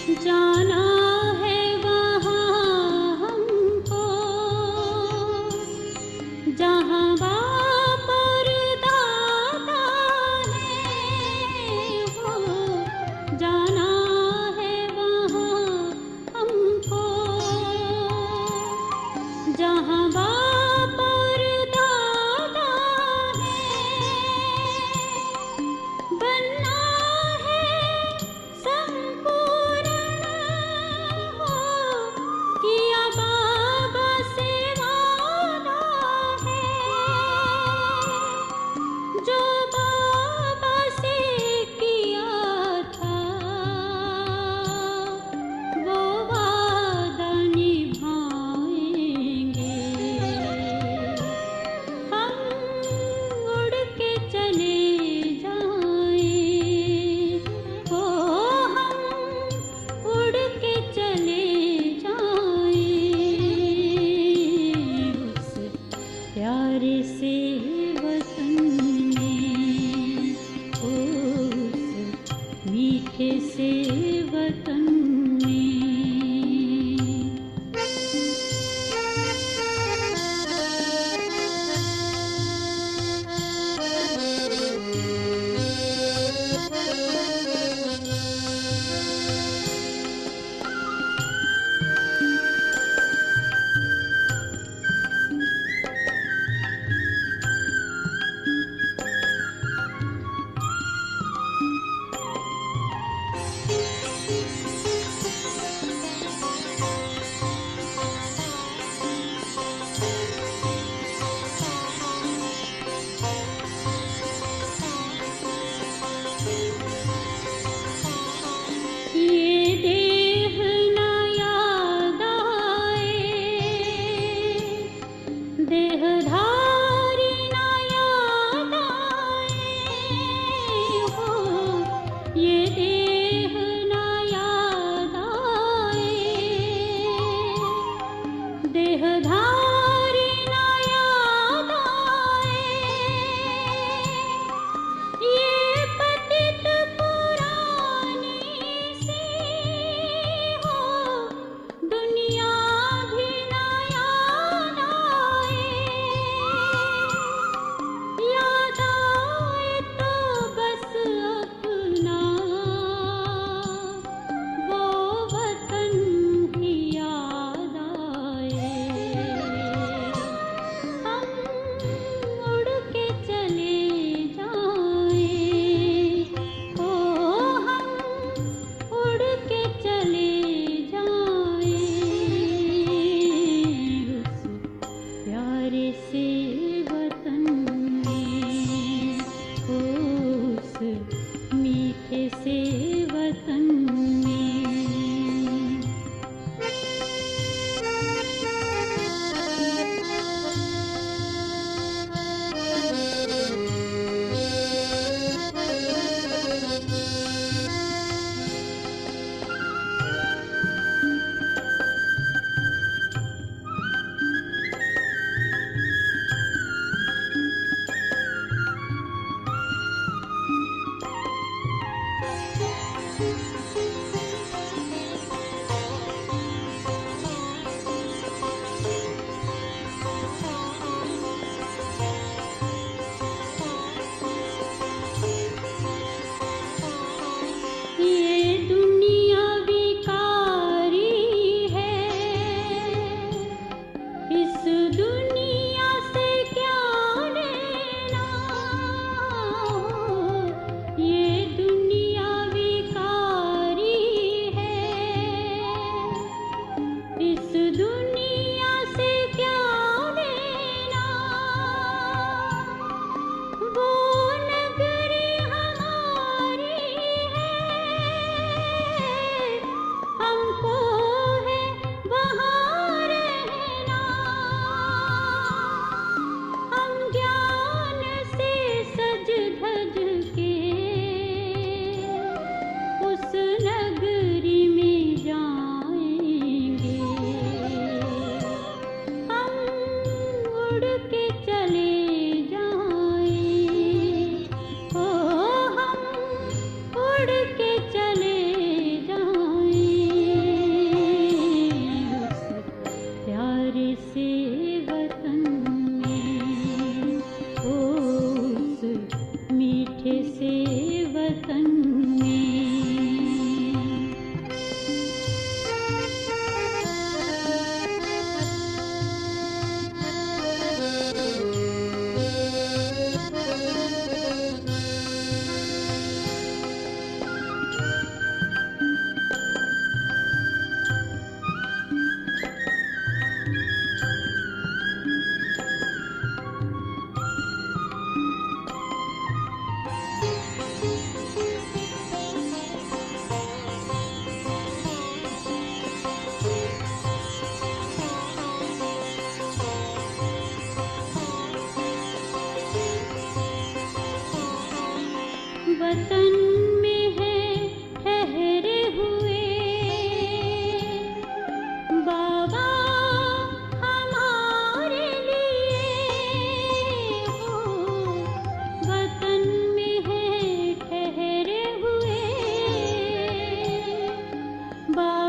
जाना है वहाँ हमको जहाँ बाप और दादा ने हो, जाना है वहाँ हमको जहाँ बाप और दादा है। बनना है संपूर्ण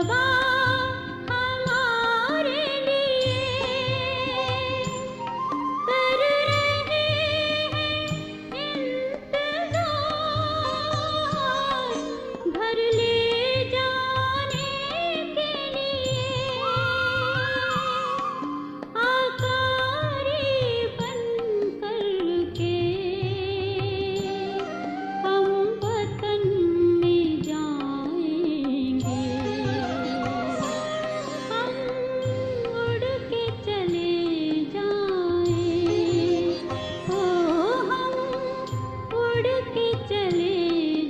बाबा हमारे लिए कर रहे हैं इंतजार घर ले जाने के लिए आकारी बन करके हम वतन में जाएंगे हम उड़ के चले जाएं ओ हम उड़ के चले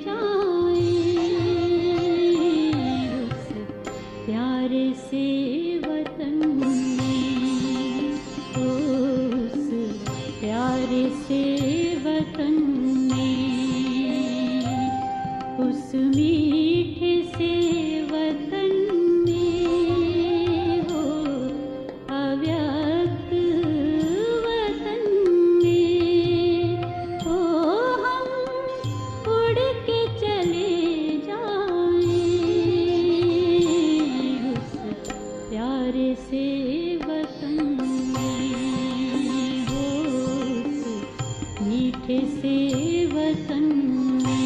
जाएं उस प्यारे से वतन में उस प्यारे से वतन में उस मीठे से वतन में हो अव्यक्त वतन में हो हम उड़ के चले जाएं उस प्यारे से वतन में हो उस मीठे से वतन में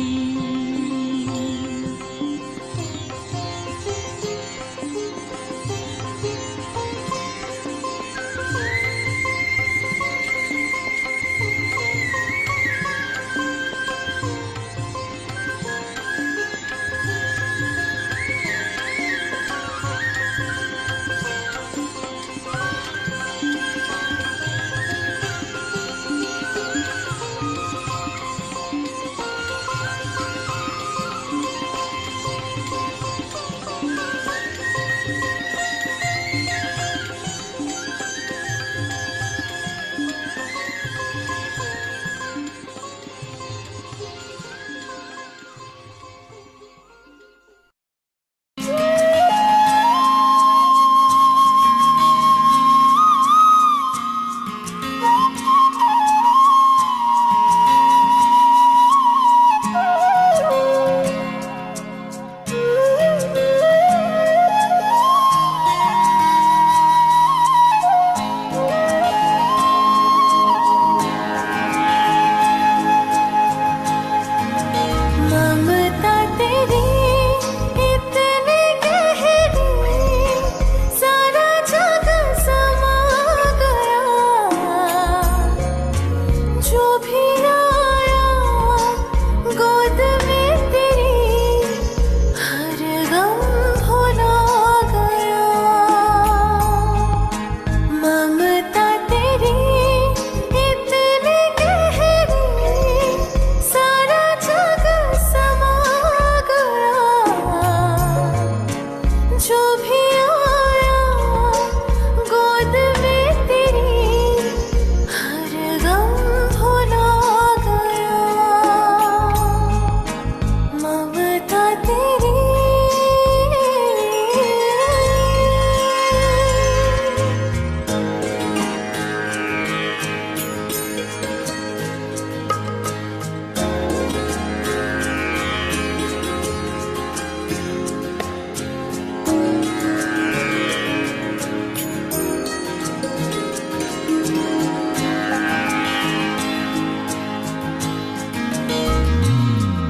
ममता तेरी इतनी गहरी सारा जग समा गया जो भी आया गोद में तेरी हर गम भुला गया ममता तेरी इतनी गहरी सारा जग समा गया जो भी आया गोद में तेरी हर गम भुला गया ममता तेरी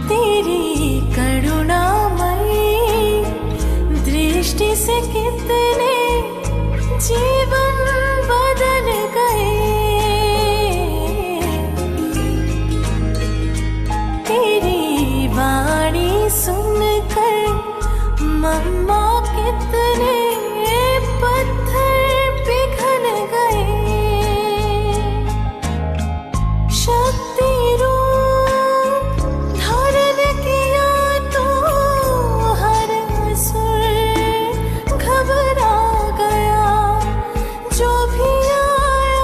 तेरी करुणामयी दृष्टि से कितने जीवन बदल गए तेरी वाणी सुनकर मम्मा कितने पत्थर पिघल गए शक्ति रूप धारण किया तो हर असुर घबरा गया जो भी आया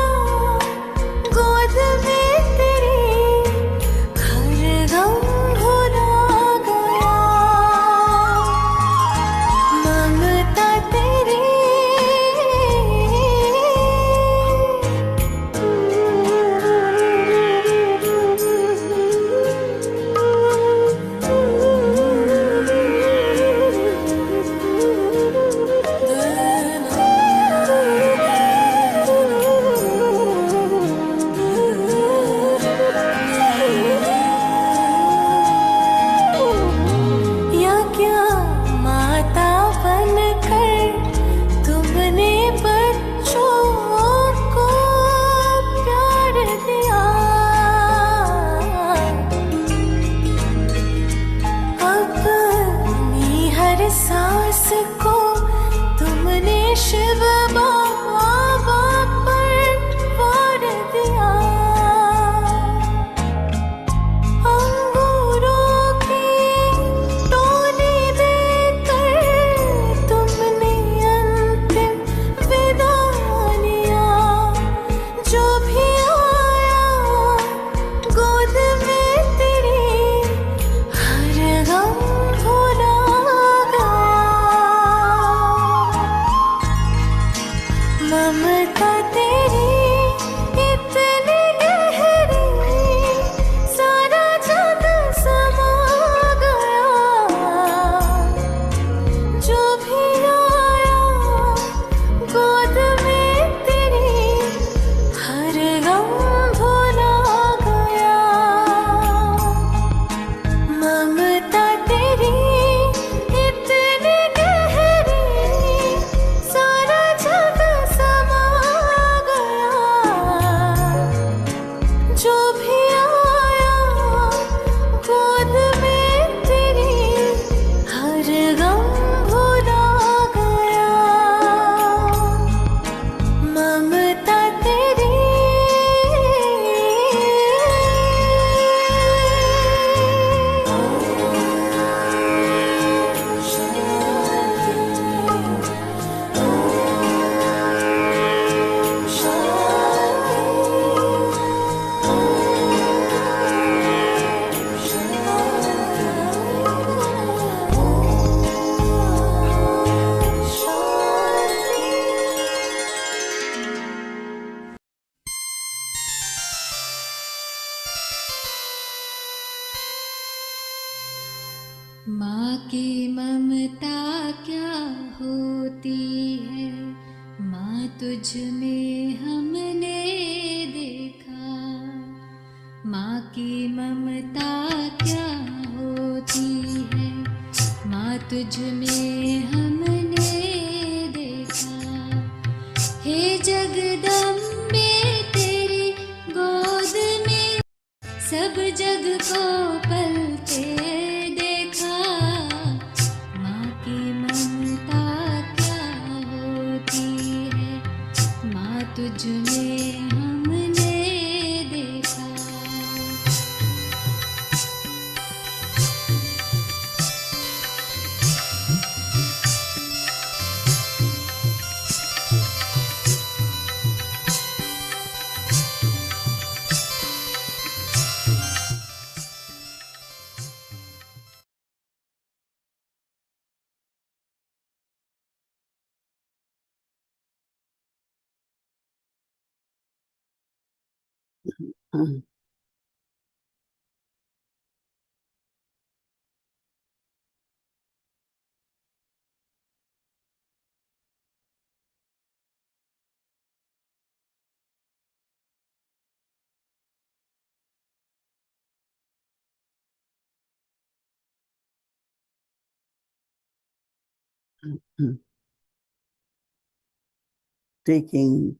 Taking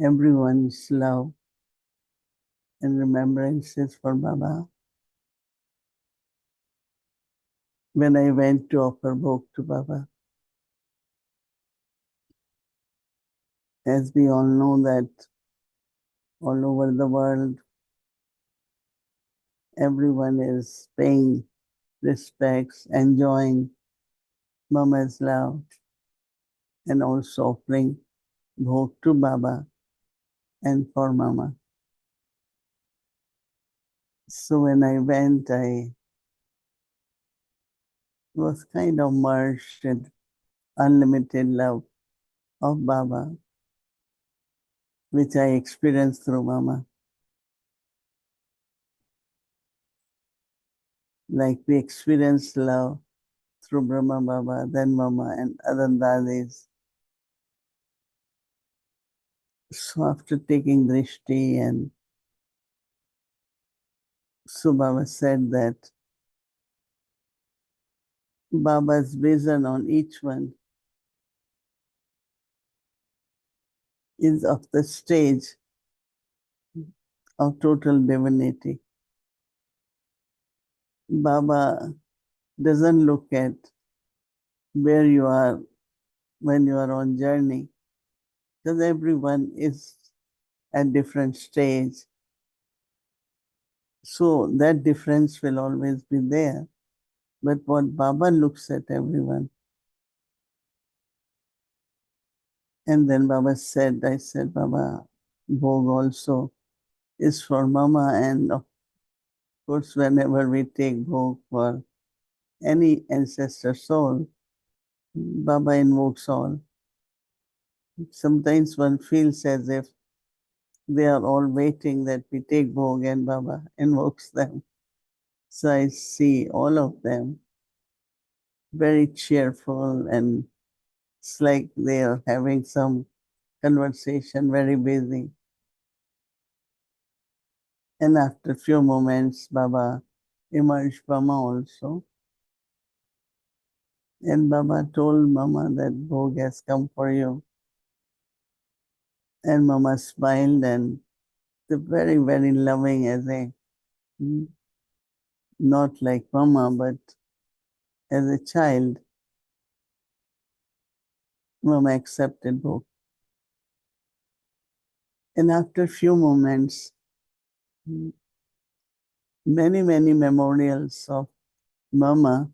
everyone's love and remembrances for Baba. When I went to offer bhog to Baba, as we all know that all over the world, everyone is paying respects, enjoying Mama's love, and also offering bhog to Baba and for Mama. So when I went, I was kind of merged in unlimited love of Baba, which I experienced through Mama. Like we experienced love through Brahma Baba, then Mama and other Dadis. So after taking Drishti, and so Baba said that Baba's vision on each one is of the stage of total divinity. Baba doesn't look at where you are when you are on journey, because everyone is at different stage. So that difference will always be there. But what Baba looks at everyone. And then Baba said, I said, Baba, Bhog also is for Mama, and of course, whenever we take Bhog for any ancestor soul, Baba invokes all. Sometimes one feels as if they are all waiting that we take Bhog and Baba invokes them. So I see all of them very cheerful, and it's like they are having some conversation, very busy. And after a few moments, Baba emerged Mama also. And Baba told Mama that Bhog has come for you. And Mama smiled, and the very, very loving as a, not like Mama, but as a child, Mama accepted Bhog. And after a few moments, many, many memorials of Mama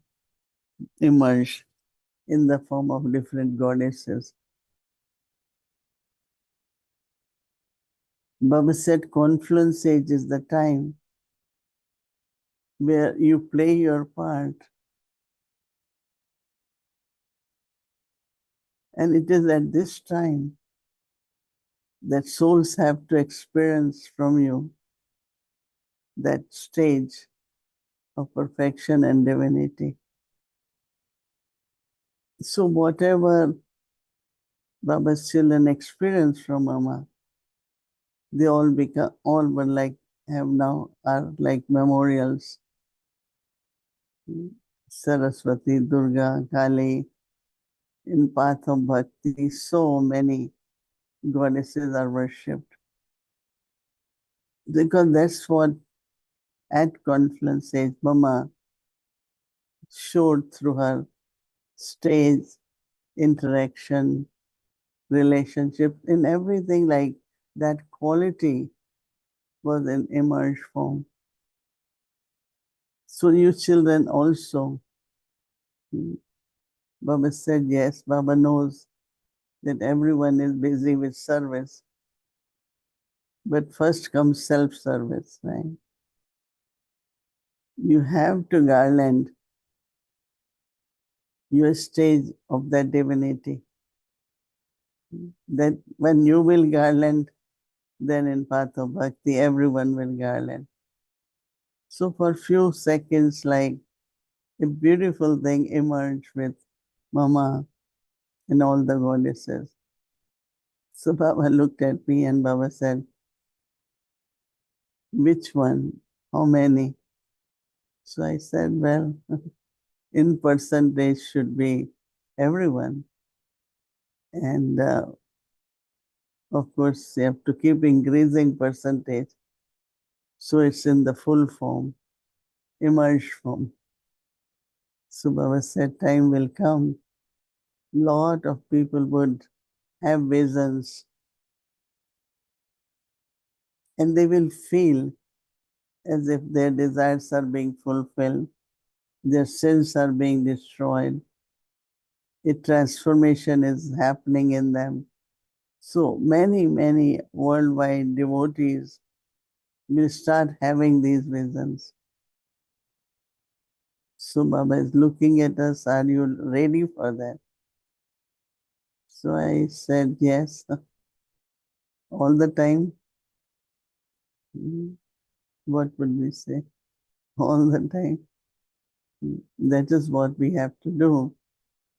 emerged in the form of different goddesses. Baba said confluence age is the time where you play your part. And it is at this time that souls have to experience from you that stage of perfection and divinity. So whatever Baba's children experience from Mama, they all were like, have now, are like memorials. Saraswati, Durga, Kali, in path of bhakti, so many goddesses are worshipped. Because that's what at confluence age Mama showed through her stage, interaction, relationship, in everything, like that quality was in emerged form. So you children also, Baba said, yes, Baba knows that everyone is busy with service, but first comes self-service, right? You have to garland your stage of that divinity. That when you will garland then in path of bhakti, everyone will garland. So for few seconds, like a beautiful thing emerged with Mama and all the goddesses. So Baba looked at me and Baba said, which one? How many? So I said, well, in percentage should be everyone. And of course, you have to keep increasing percentage. So it's in the full form, emerged form. So Baba said, time will come. Lot of people would have visions and they will feel as if their desires are being fulfilled, their sins are being destroyed, a transformation is happening in them. So many worldwide devotees will start having these visions. So Baba is looking at us, are you ready for that? So I said, yes, all the time. What would we say? All the time. That is what we have to do,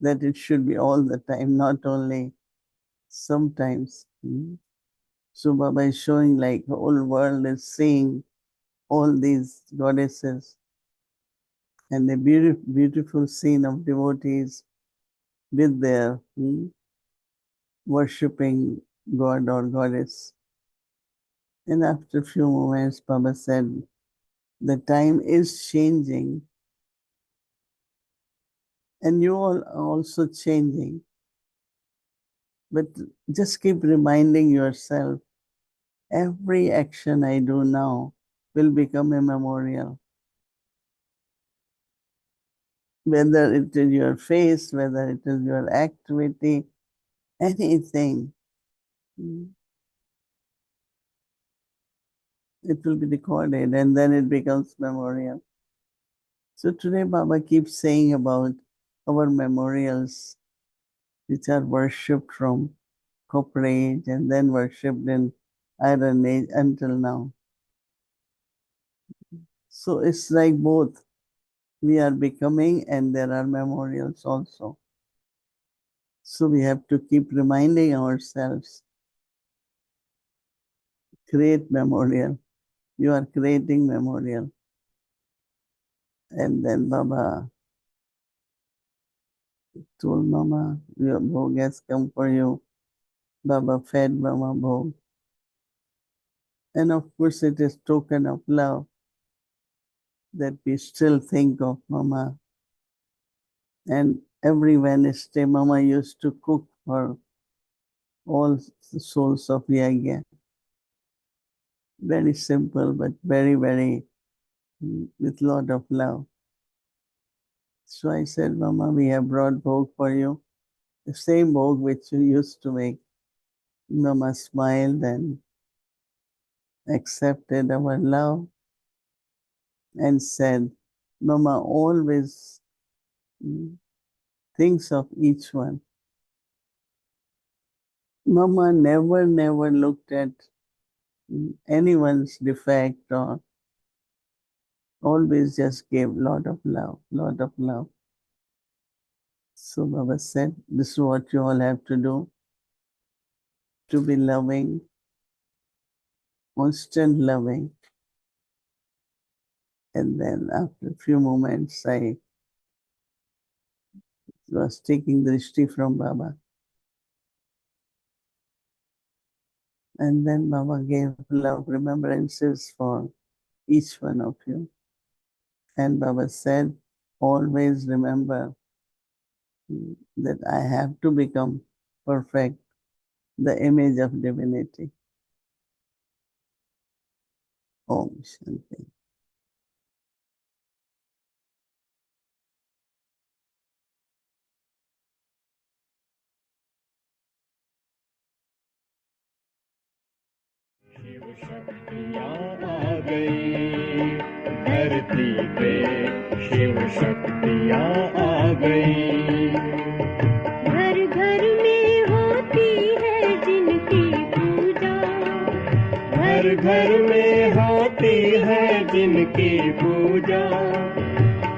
that it should be all the time, not only sometimes. So Baba is showing like the whole world is seeing all these goddesses and the beautiful scene of devotees with their worshipping God or goddess. And after a few moments, Baba said, the time is changing and you all are also changing. But just keep reminding yourself, every action I do now will become a memorial. Whether it is your face, whether it is your activity, anything, it will be recorded and then it becomes memorial. So today Baba keeps saying about our memorials, which are worshipped from Copper Age and then worshipped in Iron Age until now. So it's like both. We are becoming and there are memorials also. So we have to keep reminding ourselves, create memorial. You are creating memorial. And then Baba told Mama, your bhog has come for you. Baba fed Mama bhog. And of course it is token of love that we still think of Mama. And every Wednesday Mama used to cook for all the souls of Yagya. Very simple, but very with lot of love. So I said, Mama, we have brought bhog for you. The same bhog which you used to make. Mama smiled and accepted our love and said, Mama always thinks of each one. Mama never looked at anyone's defect or always just gave lot of love. So Baba said, this is what you all have to do, to be loving, constant loving. And then after a few moments, I was taking drishti from Baba. And then Baba gave love remembrances for each one of you. And Baba said, always remember that I have to become perfect, the image of divinity. Om Shanti. Shiv शक्तियाँ आ गई धरती पे, शिव शक्तियाँ आ गई। घर घर में होती है जिनकी पूजा, घर में होती है जिनकी पूजा,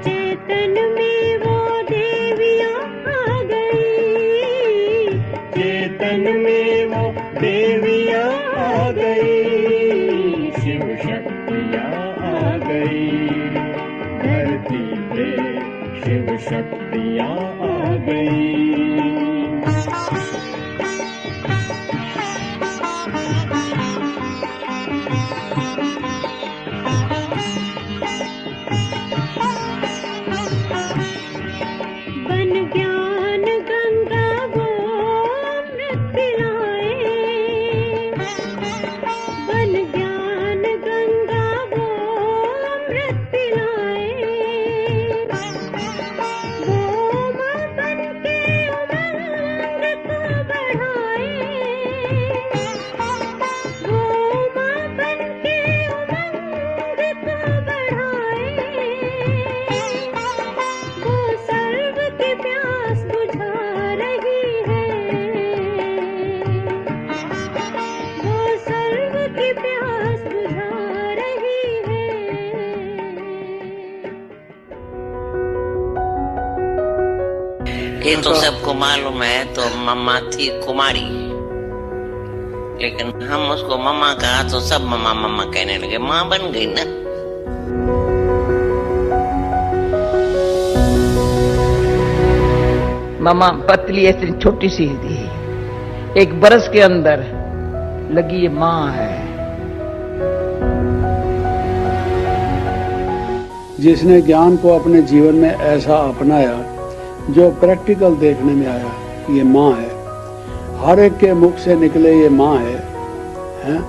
चेतन में वो देवियां आ गई, चेतन में वो देवियां आ गई, शिव शक्तियां आ गई, धरती पे शिव शक्तियां आ गई। बन ज्ञान गंगा वो अमृत पिलाए, बन ज्ञान गंगा वो अमृत पिलाए, वो माँ बन के उमंग को बढ़ाए, वो माँ बन के उमंग को बढ़ाए, वो सर्व की प्यास बुझा रही है, वो सर्व की प्यास बुझा रही है। ये तो सबको मालूम है। तो मम्मा थी कुमारी, लेकिन हम उसको मम्मा कहा तो सब मम्मा मम्मा कहने लगे, माँ बन गई ना। मामा पतली ऐसी छोटी सी थी, 1 बरस के अंदर लगी ये माँ है। जिसने ज्ञान को अपने जीवन में ऐसा अपनाया जो प्रैक्टिकल देखने में आया, ये माँ है। हर एक के मुख से निकले ये माँ है, हैं?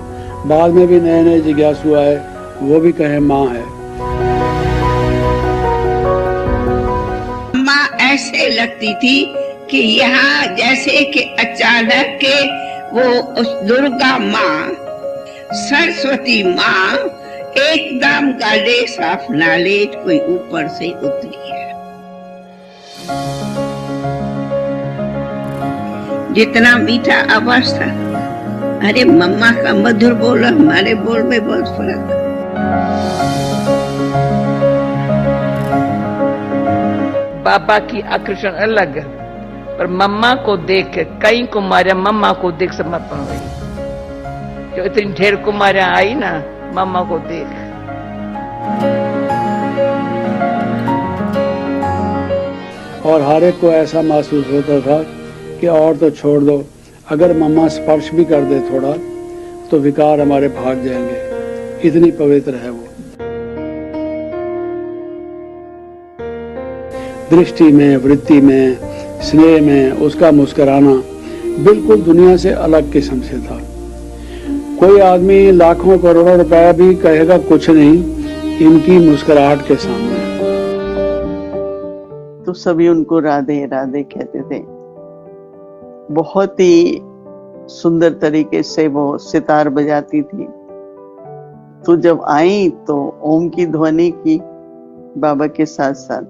बाद में भी नए नए जिज्ञासु आए, वो भी कहे माँ है। माँ ऐसे लगती थी कि यहाँ जैसे कि अचानक के वो उस दुर्गा माँ, सरस्वती माँ एकदम गले साफ नाले कोई ऊपर से उतरी है। जितना मीठा आवाज था, अरे मम्मा का मधुर बोल, हमारे बोल में बहुत फर्क है। बाबा की आकर्षण अलग है, पर मम्मा को देख के कई कुमारियां मम्मा को देख समर्पण हुई। जो इतनी ढेर कुमारियां आई ना मम्मा को देख, और हर एक को ऐसा महसूस होता था कि और तो छोड़ दो, अगर मम्मा स्पर्श भी कर दे थोड़ा तो विकार हमारे भाग जाएंगे, इतनी पवित्र है वो। दृष्टि में, वृत्ति में, स्नेह में उसका मुस्कुराना बिल्कुल दुनिया से अलग किस्म से था। कोई आदमी लाखों करोड़ों रुपया भी कहेगा कुछ नहीं इनकी मुस्कुराहट के सामने। तो सभी उनको राधे राधे कहते थे। बहुत ही सुंदर तरीके से वो सितार बजाती थी। तो जब आई तो ओम की ध्वनि की बाबा के साथ साथ,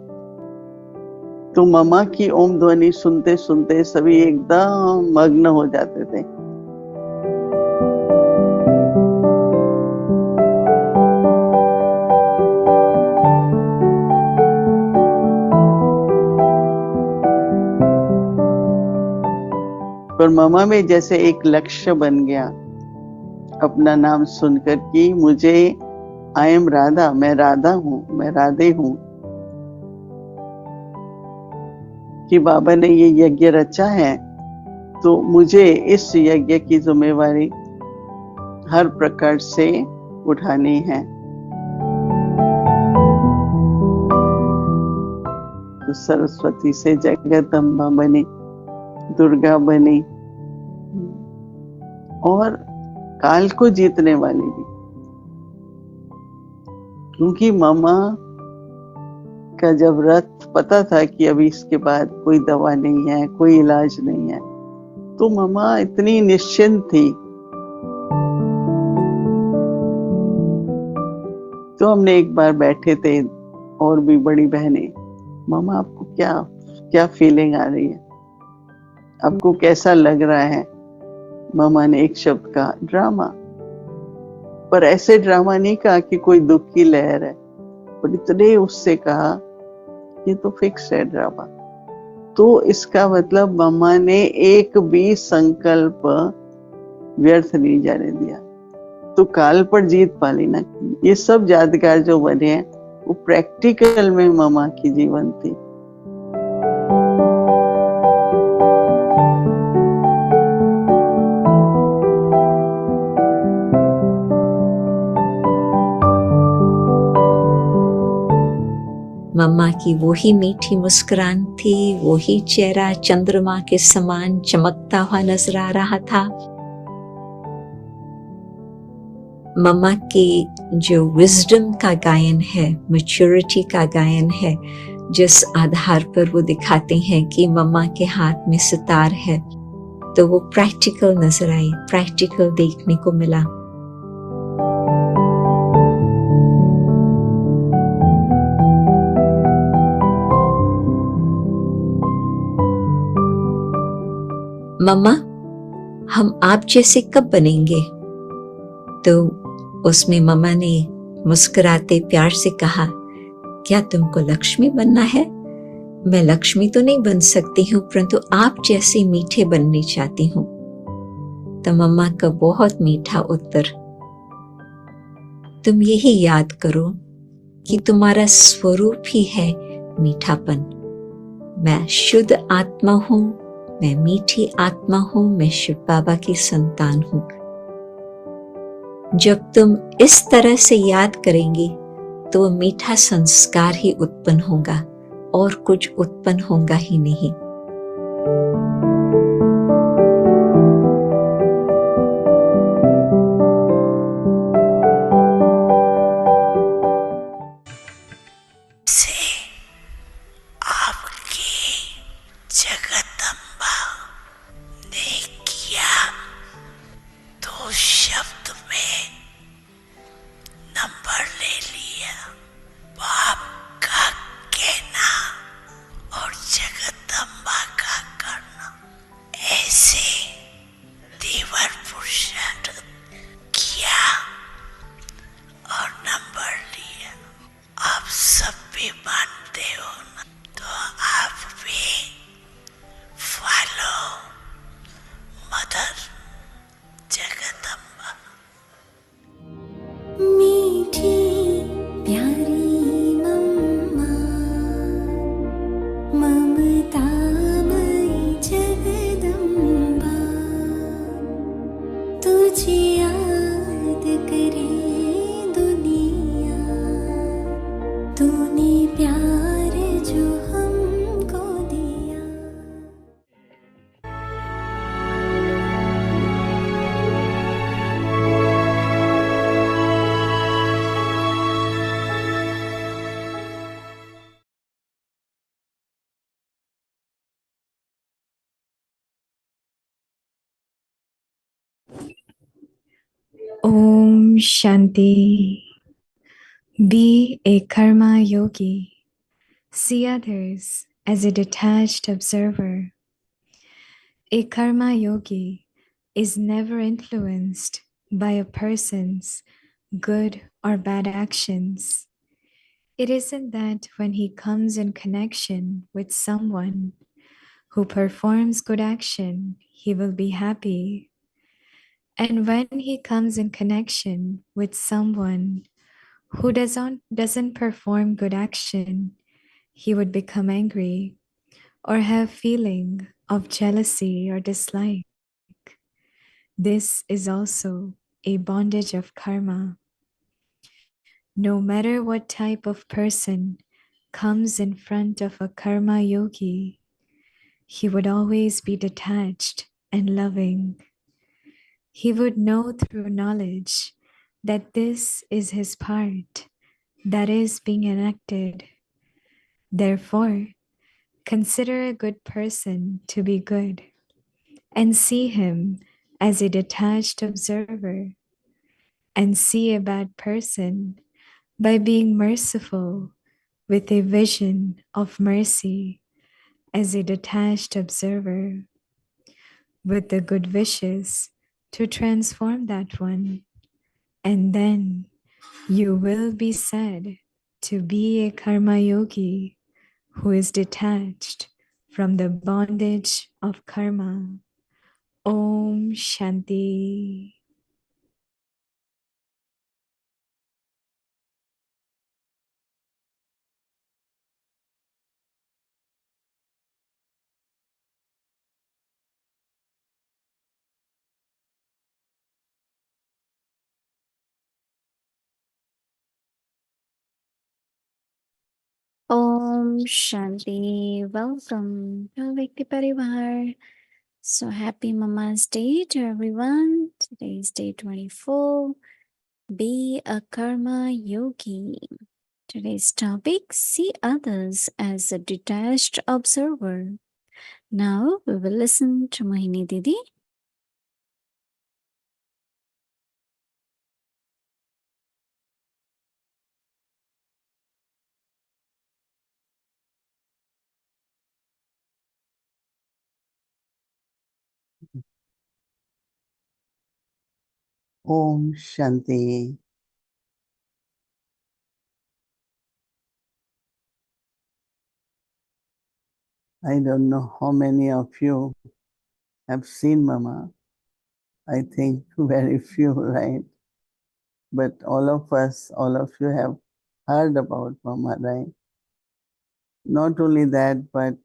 तो मम्मा की ओम ध्वनि सुनते सुनते सभी एकदम मग्न हो जाते थे। पर मम्मा में जैसे एक लक्ष्य बन गया अपना नाम सुनकर कि मुझे आई एम राधा, मैं राधा हूं, मैं राधे हूं, कि बाबा ने ये यज्ञ रचा है तो मुझे इस यज्ञ की जिम्मेवारी हर प्रकार से उठानी है। तो सरस्वती से जगदम्बा बनी, दुर्गा बनी और काल को जीतने वाली भी, क्योंकि मामा का जब रथ पता था कि अभी इसके बाद कोई दवा नहीं है, कोई इलाज नहीं है, तो मामा इतनी निश्चिंत थी। तो हमने एक बार बैठे थे और भी बड़ी बहनें, मामा आपको क्या क्या फीलिंग आ रही है, आपको कैसा लग रहा है? मामा ने एक शब्द कहा, ड्रामा। पर ऐसे ड्रामा नहीं कहा कि कोई दुख की लहर है, पर इतने उससे कहा ये तो फिक्स है ड्रामा। तो इसका मतलब मम्मा ने एक भी संकल्प व्यर्थ नहीं जाने दिया। तो काल पर जीत पा ली ना। ये सब यादगार जो बने हैं वो प्रैक्टिकल में मम्मा की जीवन थी। मम्मा की वही मीठी मुस्कुराहट थी, वही चेहरा चंद्रमा के समान चमकता हुआ नजर आ रहा था। मम्मा की जो विजडम का गायन है, मैच्योरिटी का गायन है, जिस आधार पर वो दिखाते हैं कि मम्मा के हाथ में सितार है, तो वो प्रैक्टिकल नजर आई, प्रैक्टिकल देखने को मिला। मम्मा, हम आप जैसे कब बनेंगे? तो उसमें मम्मा ने मुस्कुराते प्यार से कहा, क्या तुमको लक्ष्मी बनना है? मैं लक्ष्मी तो नहीं बन सकती हूँ, परंतु आप जैसे मीठे बनने चाहती हूँ। तो मम्मा का बहुत मीठा उत्तर, तुम यही याद करो कि तुम्हारा स्वरूप ही है मीठापन। मैं शुद्ध आत्मा हूँ, मैं मीठी आत्मा हूँ, मैं शिव बाबा की संतान हूँ। जब तुम इस तरह से याद करेंगी तो मीठा संस्कार ही उत्पन्न होगा और कुछ उत्पन्न होगा ही नहीं। Om Shanti. Be a karma yogi. See others as a detached observer. A karma yogi is never influenced by a person's good or bad actions. It isn't that when he comes in connection with someone who performs good action, he will be happy. And when he comes in connection with someone who doesn't perform good action, he would become angry or have feeling of jealousy or dislike. This is also a bondage of karma. No matter what type of person comes in front of a karma yogi, he would always be detached and loving. He would know through knowledge that this is his part that is being enacted. Therefore, consider a good person to be good and see him as a detached observer, and see a bad person by being merciful with a vision of mercy as a detached observer, with the good wishes to transform that one and then you will be said to be a karma yogi who is detached from the bondage of karma. Om Shanti. Om Shanti. Welcome to Vikti Parivar. So happy Mama's Day to everyone. Today is day 24. Be a karma yogi. Today's topic, see others as a detached observer. Now we will listen to Mohini Didi. Om Shanti. I don't know how many of you have seen Mama. I think very few, right? But all of us, all of you have heard about Mama, right? Not only that, but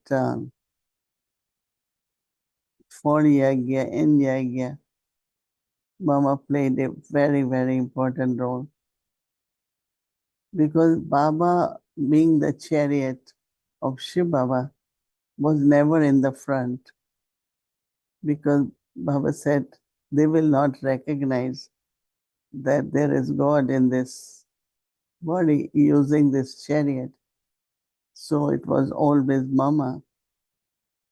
for Yagya, in Yagya, Mama played a very, very important role. Because Baba, being the chariot of Shiv Baba, was never in the front. Because Baba said they will not recognize that there is God in this body using this chariot. So it was always Mama.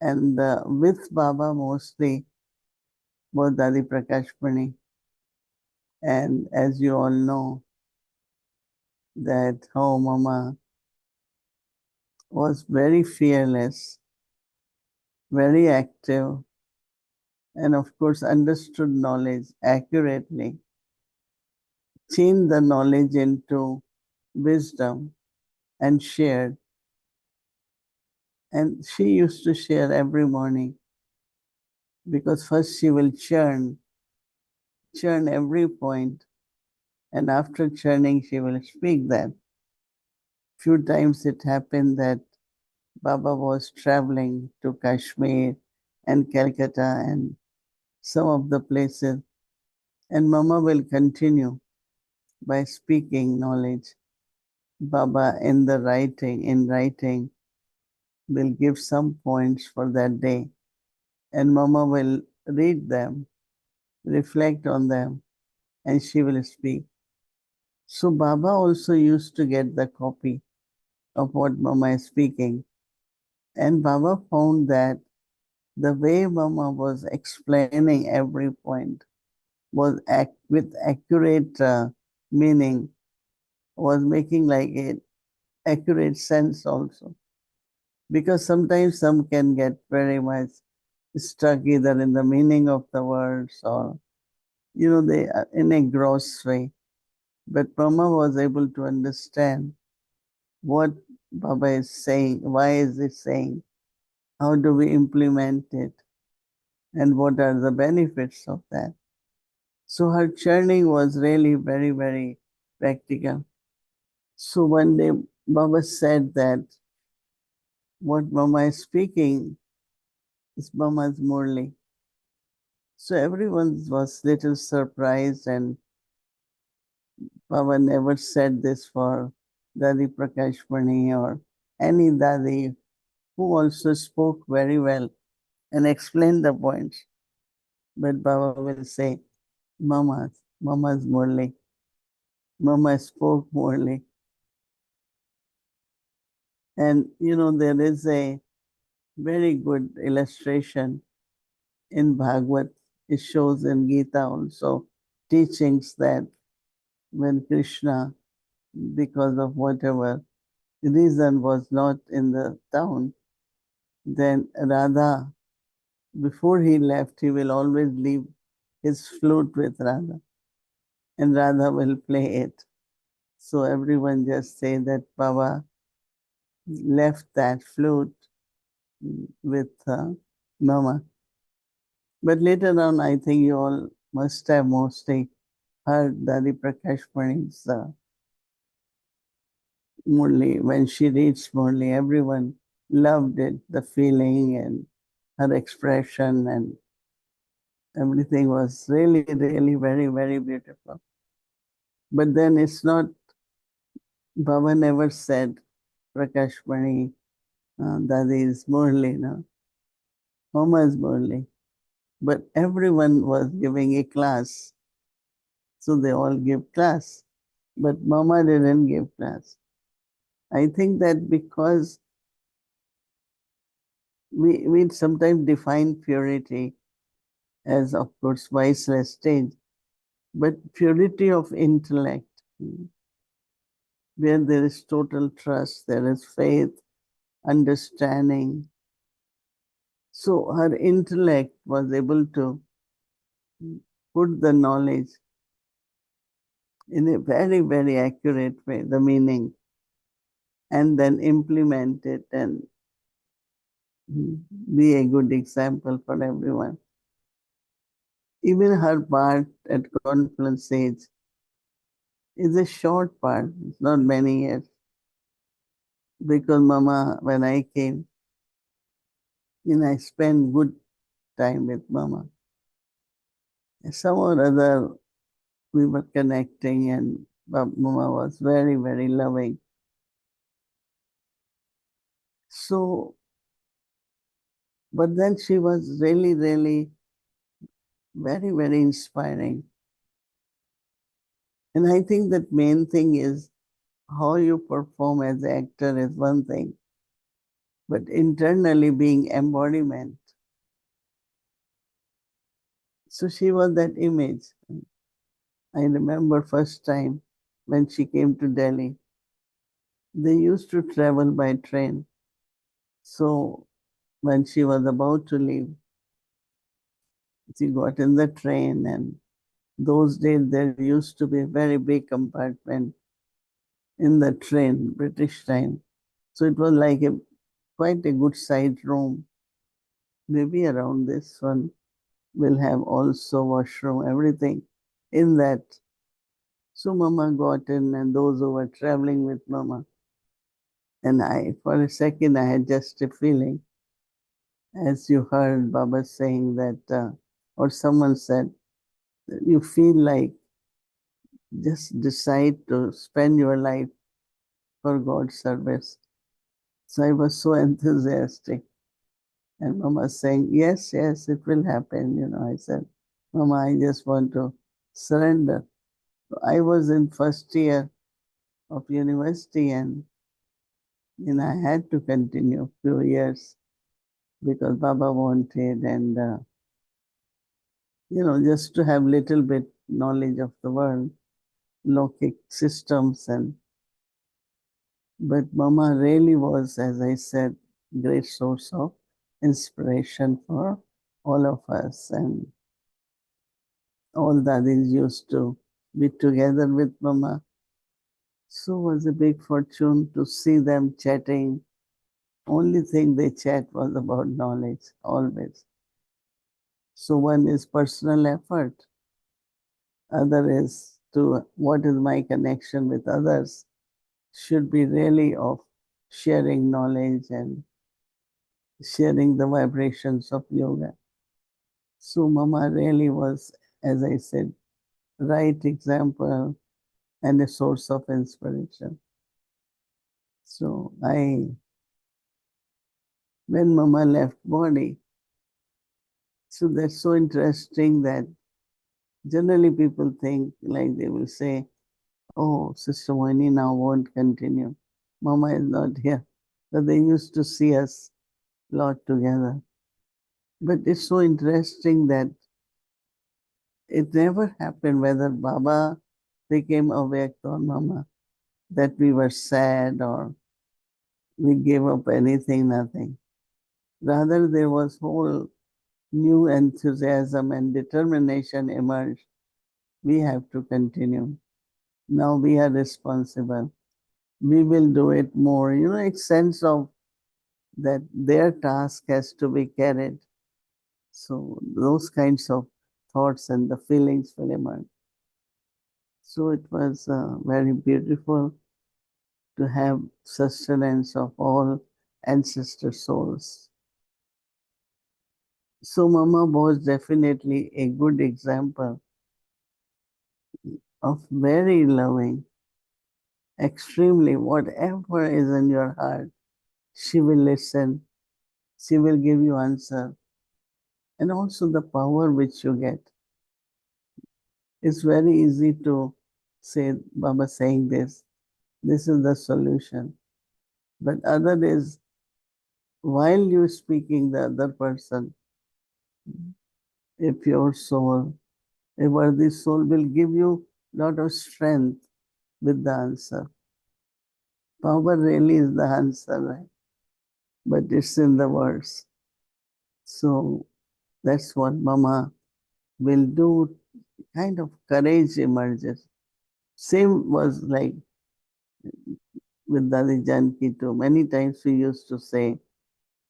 And with Baba mostly was Dadi Prakashmani. And as you all know, that how Mama was very fearless, very active, and of course understood knowledge accurately, changed the knowledge into wisdom and shared. And she used to share every morning because first she will churn every point, and after churning she will speak that. Few times it happened that Baba was traveling to Kashmir and Calcutta and some of the places, and Mama will continue by speaking knowledge. Baba in writing will give some points for that day, and Mama will read them, reflect on them, and she will speak. So Baba also used to get the copy of what Mama is speaking, and Baba found that the way Mama was explaining every point was with accurate meaning, was making like a accurate sense also. Because sometimes some can get very much stuck either in the meaning of the words or, they are in a gross way. But Mama was able to understand what Baba is saying, why is it saying, how do we implement it, and what are the benefits of that. So her churning was really very, very practical. So one day Baba said that what Mama is speaking is Mama's Murli. So everyone was little surprised, and Baba never said this for Dadi Prakashmani or any Dadi who also spoke very well and explained the points. But Baba will say, Mama's Murli. Mama spoke Murli. And there is a very good illustration in Bhagavad. It shows in Gita also teachings that when Krishna, because of whatever reason, was not in the town, then Radha, before he left, he will always leave his flute with Radha. and Radha will play it. So everyone just say that Baba left that flute with Mama. But later on, I think you all must have mostly heard Dadi Prakash Mani's Murli. When she reads Murli, everyone loved it, the feeling and her expression, and everything was really, really very, very beautiful. But then it's not, Baba never said Prakash Mani, Dadi is Murli, no? Mama is Murli. But everyone was giving a class. So they all give class. But Mama didn't give class. I think that because we sometimes define purity as, of course, viceless state, but purity of intellect, where there is total trust, there is faith, understanding. So her intellect was able to put the knowledge in a very, very accurate way, the meaning, and then implement it and be a good example for everyone. Even her part at confluence age is a short part, it's not many years. Because Mama, when I came, I spent good time with Mama. Some or other, we were connecting, and Mama was very, very loving. So, but then she was really, really very, very inspiring. And I think that main thing is how you perform as an actor is one thing, but internally being embodiment. So she was that image. I remember first time when she came to Delhi, they used to travel by train. So when she was about to leave, she got in the train, and those days there used to be a very big compartment in the train, British time. So it was like quite a good sized room. Maybe around this one will have also washroom, everything in that. So Mama got in, and those who were traveling with Mama, and I, for a second, I had just a feeling, as you heard Baba saying that, or someone said, you feel like just decide to spend your life for God's service. So I was so enthusiastic. And Mama saying, yes, yes, it will happen. I said, Mama, I just want to surrender. So I was in first year of university, and I had to continue a few years because Baba wanted, and just to have little bit knowledge of the world, logic systems, but Mama really was, as I said, great source of inspiration for all of us, and all daddies used to be together with Mama. So it was a big fortune to see them chatting. Only thing they chat was about knowledge, always. So one is personal effort, other is to what is my connection with others, should be really of sharing knowledge and sharing the vibrations of yoga. So Mama really was, as I said, right example and a source of inspiration. So when Mama left body, so that's so interesting that generally people think, like they will say, oh, Sister Mohini now won't continue. Mama is not here. But they used to see us a lot together. But it's so interesting that it never happened whether Baba became awake or Mama, that we were sad or we gave up anything, nothing. Rather, there was whole new enthusiasm and determination emerged we have to continue. Now we are responsible. We will do it more. A sense of that their task has to be carried. So those kinds of thoughts and the feelings will emerge. So it was very beautiful to have sustenance of all ancestor souls. So Mama was definitely a good example of very loving, extremely, whatever is in your heart, she will listen, she will give you answer. And also the power which you get. It's very easy to say, Baba saying this is the solution. But other is, while you're speaking, the other person, a pure soul, a worthy soul will give you a lot of strength with the answer. Power really is the answer, right? But it's in the words. So that's what Mama will do. Kind of courage emerges. Same was like with Dadi Janki too. Many times we used to say,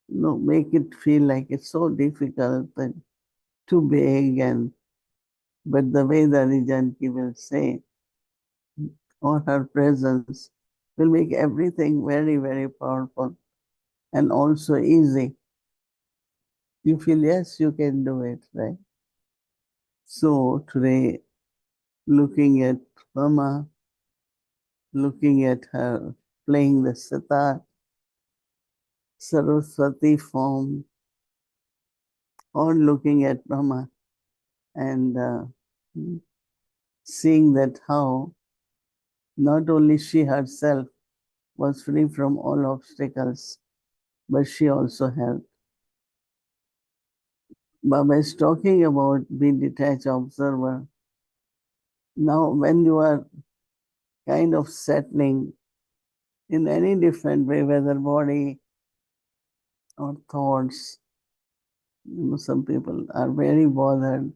make it feel like it's so difficult and too big, but the way Dadi Janki will say, or her presence will make everything very, very powerful and also easy. You feel, yes, you can do it, right? So today, looking at Mama, looking at her playing the sitar, Saraswati form, or looking at Mama and seeing that how not only she herself was free from all obstacles, but she also helped. Baba is talking about being detached observer. Now, when you are kind of settling in any different way, whether body or thoughts, some people are very bothered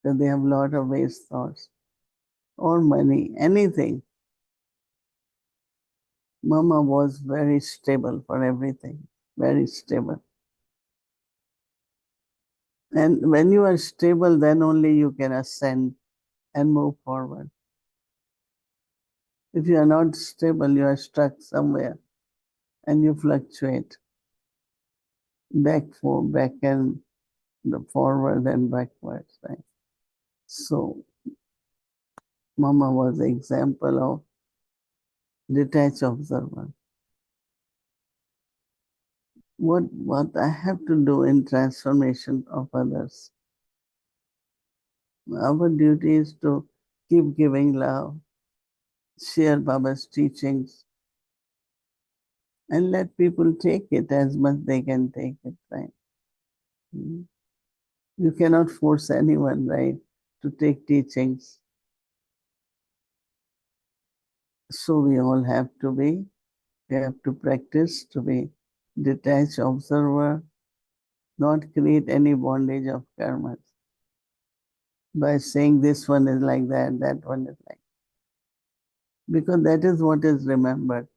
that they have a lot of waste thoughts, or money, anything. Mama was very stable for everything, very stable. And when you are stable, then only you can ascend and move forward. If you are not stable, you are stuck somewhere and you fluctuate back and forward and backwards, right? So Mama was the example of detached observer. What I have to do in transformation of others. Our duty is to keep giving love, share Baba's teachings, and let people take it as much they can take it, right? You cannot force anyone, right, to take teachings. So we all have to practice to be detached observer, not create any bondage of karmas by saying this one is like that, that one is like. Because that is what is remembered.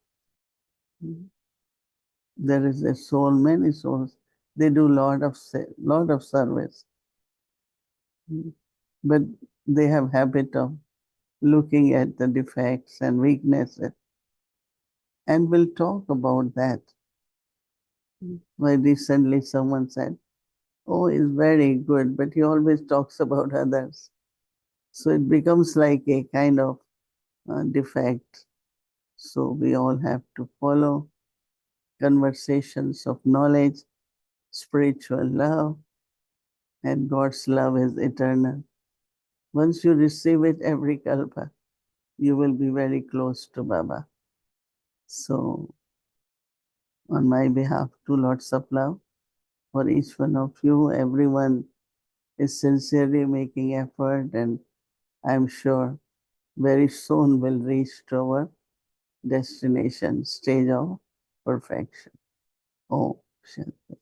There is a soul, many souls, they do lot of service. But they have habit of looking at the defects and weaknesses and will talk about that. Why recently someone said, oh, he's very good, but he always talks about others. So it becomes like a kind of defect. So we all have to follow conversations of knowledge, spiritual love, and God's love is eternal. Once you receive it every kalpa, you will be very close to Baba. So on my behalf, lots of love for each one of you. Everyone is sincerely making effort, and I'm sure very soon will reach to our destination, stage of perfection. Oh, Shanti.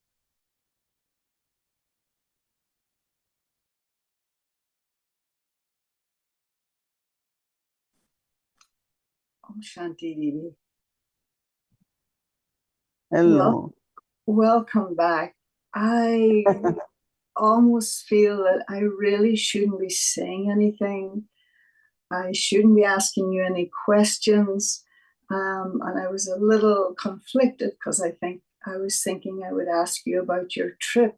Shanti Didi. Hello. Welcome back. I almost feel that I really shouldn't be saying anything. I shouldn't be asking you any questions. And I was a little conflicted because I was thinking I would ask you about your trip,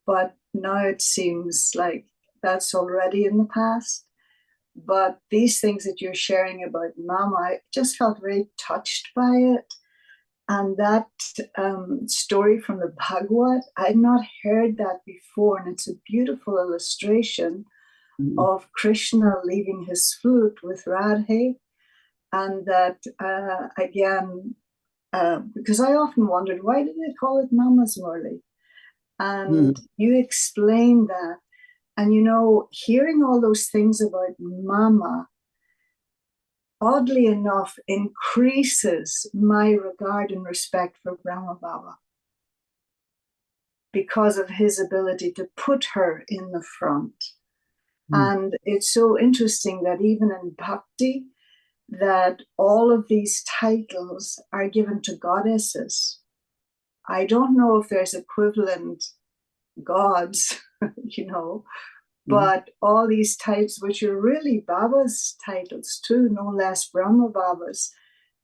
but now it seems like that's already in the past. But these things that you're sharing about Mama, I just felt very touched by it. And that story from the Bhagavad, I'd not heard that before. And it's a beautiful illustration of Krishna leaving his flute with Radhe. And that, again, because I often wondered, why did they call it Mama's Murli? And you explained that. And, you know, hearing all those things about Mama, oddly enough, increases my regard and respect for Brahma Baba because of his ability to put her in the front. And it's so interesting that even in Bhakti, that all of these titles are given to goddesses. I don't know if there's equivalent gods, you know, but all these titles, which are really Baba's titles too, no less Brahma Baba's,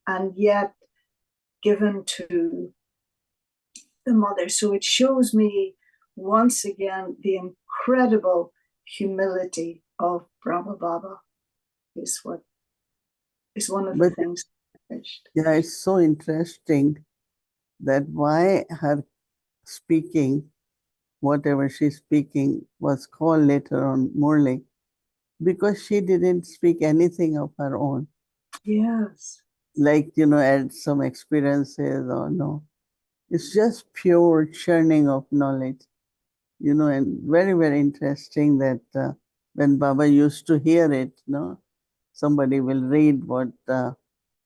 and yet given to the mother. So it shows me once again the incredible humility of Brahma Baba is one of the things. Yeah, it's so interesting that why her speaking, whatever she's speaking, was called later on Murli, because she didn't speak anything of her own. Yes. Like, you know, add some experiences or no. It's just pure churning of knowledge, you know, and very, very interesting that when Baba used to hear it, no, somebody will read what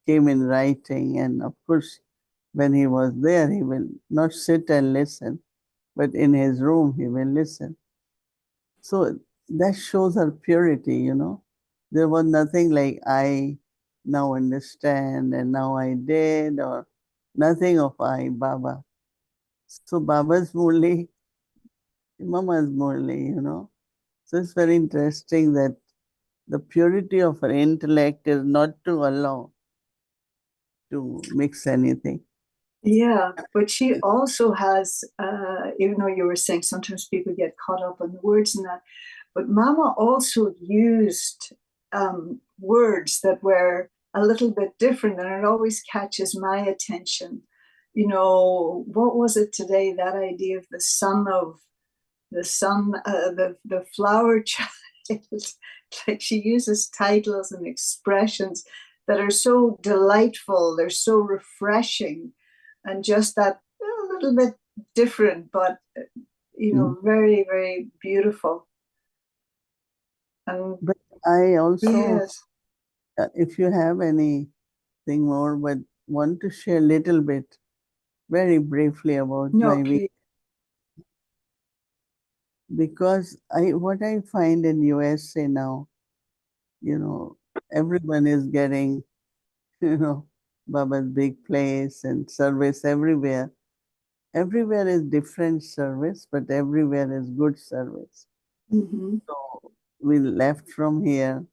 came in writing. And of course, when he was there, he will not sit and listen, but in his room, he will listen. So that shows her purity, you know. There was nothing like, I now understand and now I did, or nothing of I, Baba. So Baba's Murli, Mama's Murli, you know. So it's very interesting that the purity of her intellect is not to allow to mix anything. Yeah, but she also has, even though you were saying sometimes people get caught up on the words and that, but Mama also used words that were a little bit different, and it always catches my attention. You know, what was it today? That idea of the flower child. Like she uses titles and expressions that are so delightful. They're so refreshing, and just that a little bit different, but you know, very, very beautiful. And but I also, yes. If you have anything more, but want to share a little bit, very briefly about my week. Because what I find in USA now, you know, everyone is getting, you know, Baba's big place and service everywhere. Everywhere is different service, but everywhere is good service. So we left from here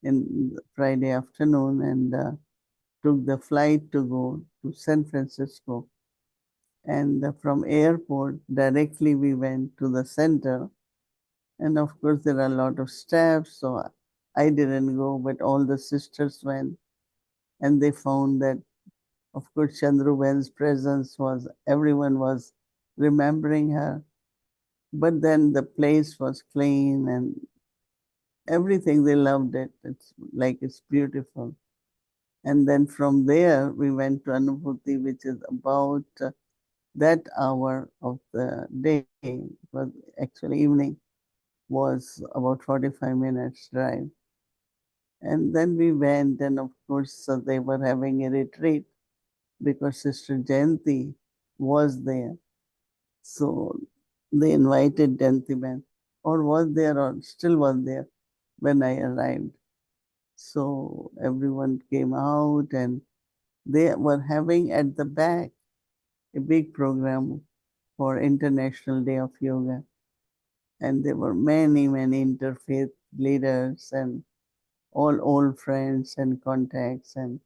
in Friday afternoon and took the flight to go to San Francisco. And from airport, directly we went to the center. And of course, there are a lot of staff, so I didn't go, but all the sisters went. And they found that, of course, Chandruben's presence was, everyone was remembering her. But then the place was clean and everything, they loved it. It's like, it's beautiful. And then from there, we went to Anubhuti, which is about that hour of the day, was actually evening, was about 45 minutes drive. And then we went, and of course, so they were having a retreat because Sister Jayanti was there. So they invited Jayanti Ben, or was there, or still was there when I arrived. So everyone came out and they were having at the back a big program for International Day of Yoga. And there were many, many interfaith leaders and all old friends and contacts. And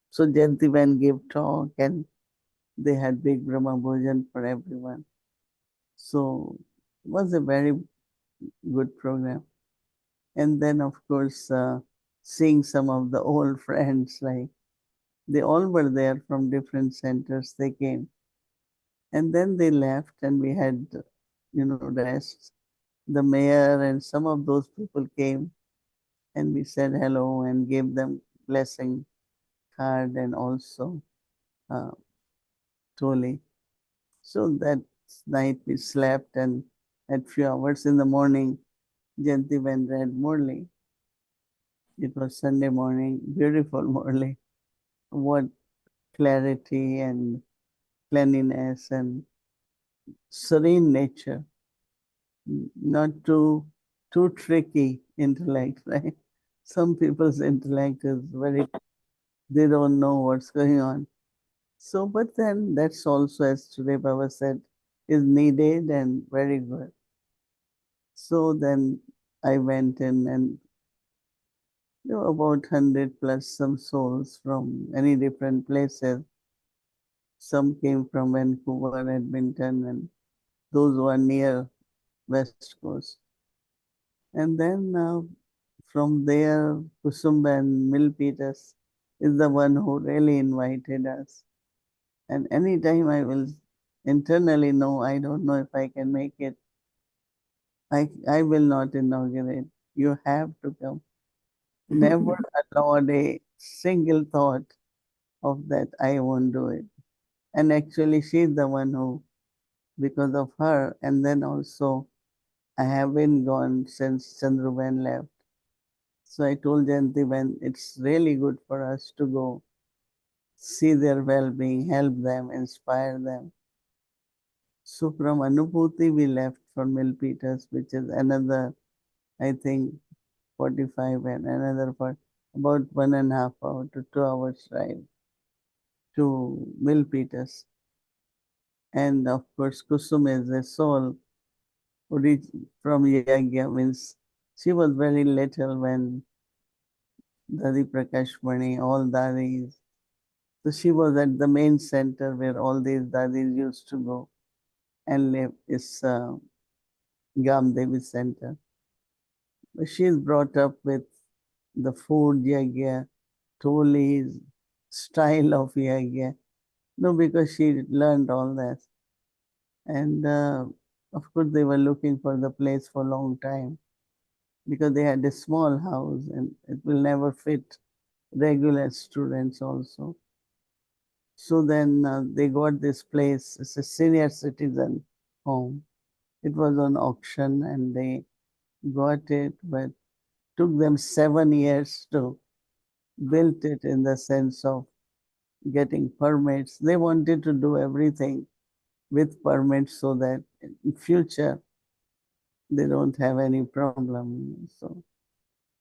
so Jayantiben gave talk and they had big Brahma Bhojan for everyone. So it was a very good program. And then, of course, seeing some of the old friends, like they all were there from different centers, they came. And then they left and we had, rest. The mayor and some of those people came and we said hello and gave them blessing card and also uh, toli. So that night we slept and at few hours in the morning, Jayanti went read Murli. It was Sunday morning, beautiful Murli. What clarity and cleanliness and serene nature. Not too tricky intellect, right? Some people's intellect is very, they don't know what's going on. So, but then that's also, as today Baba said, is needed and very good. So then I went in and there were about 100 plus some souls from many different places. Some came from Vancouver, Edmonton, and those who are near West Coast. And then from there, Kusumba and Milpitas is the one who really invited us. And anytime I will internally know, I don't know if I can make it, I will not inaugurate. You have to come. Never allowed a single thought of that I won't do it. And actually, she's the one who, because of her, and then also I have been gone since Chandruban left. So I told Jayanti when it's really good for us to go see their well-being, help them, inspire them. So from Anubhuti we left for Milpitas, which is another, I think, 45 and another for about 1.5 hours to 2 hours drive to Milpitas. And of course, Kusum is a soul from Yagya, means she was very little when Dadi Prakash Mani, all Dadis. So she was at the main center where all these Dadis used to go and live, is Gam Devi Center. She is brought up with the food Yagya, Toli's style of Yagya. No, because she learned all that. And of course, they were looking for the place for a long time because they had a small house and it will never fit regular students also. So then they got this place. It's a senior citizen home. It was on auction and they got it, but took them 7 years to build it in the sense of getting permits. They wanted to do everything with permits so that in future they don't have any problem. So,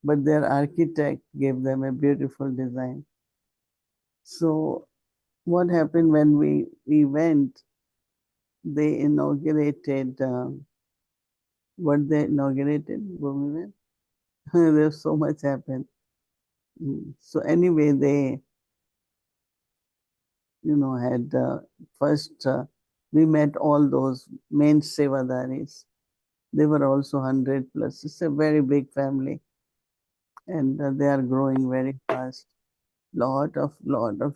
but their architect gave them a beautiful design. So what happened when we went, they inaugurated, what they inaugurated, Bhumiven? There's so much happened. So anyway, they, had first, we met all those main Sevadaris. They were also 100 plus. It's a very big family and they are growing very fast. Lot of